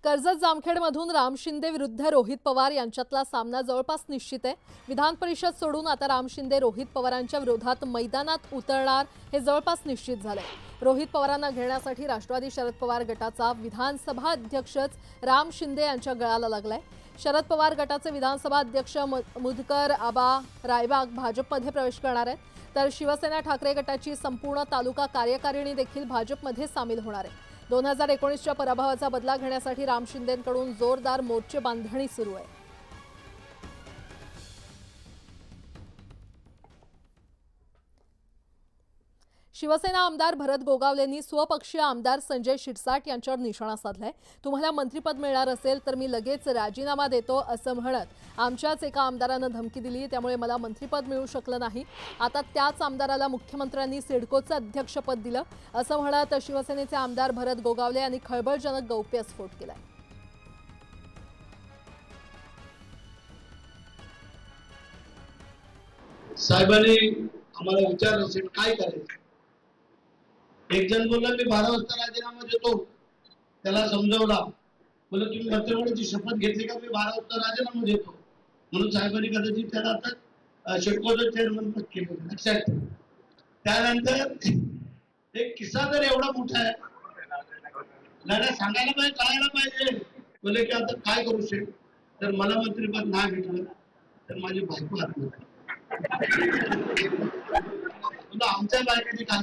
कर्जत जामखेडमधून राम शिंदे विरुद्ध रोहित पवार यांच्यातला सामना जवळपास निश्चित आहे। विधान परिषद सोडून आता राम शिंदे रोहित पवारांच्या विरोधात मैदानात उतरणार हे जवळपास निश्चित झालंय। रोहित पवारांना घेण्यासाठी राष्ट्रवादी शरद पवार गटाचा विधानसभा अध्यक्षच राम शिंदे यांच्या गळाला लागलाय। शरद पवार गटाचे विधानसभा अध्यक्ष मुदकर आबा रायबाग भाजपमध्ये प्रवेश करणार आहेत, तर शिवसेना ठाकरे गटाची संपूर्ण तालुका कार्यकारिणी देखील भाजपमध्ये सामील होणार आहे। 2019च्या पराभवाचा बदला घेण्यासाठी राम शिंदेंकडून जोरदार मोर्चे बांधणी सुरू आहे। शिवसेना आमदार भरत गोगावलेंनी स्वपक्षीय आमदार संजय शिरसाट यांच्यावर निशाणा साधलाय। तुम्हाला मंत्रिपद मिळणार असेल तर मी लगेच राजीनामा देतो असं म्हणत आमच्याच एका आमदारानं धमकी दिली, त्यामुळे मला मंत्रिपद मिळू शकलं नाही। आता त्याच आमदाराला मुख्यमंत्र्यांनी सिडकोचं अध्यक्षपद दिलं असं म्हणत शिवसेनेचे आमदार भरत गोगावले यांनी खळबळजनक गौप्यस्फोट केलाय। साहेबांनी आम्हाला विचारलं असेल काय करायचं। एक जण बोलला मी 12 वाजता राजीनामा देतो, त्याला समजावला, बोलला तुम्ही मंत्रिमंडळाची शपथ घेतली का? मी 12 वाजता राजीनामा देतो म्हणून साहेबांनी कदाचित त्याला आता शिडकोचं चेअरमन पद केलं। लक्षात त्यानंतर एक किस्सा तर एवढा मोठा आहे, लढा सांगायला पाहिजे, कळायला पाहिजे। बोले की आता काय करू शेठ, तर मला मंत्रिपद नाही भेटलं तर माझी बायको आत्महत्या। आमच्या बायकोची काय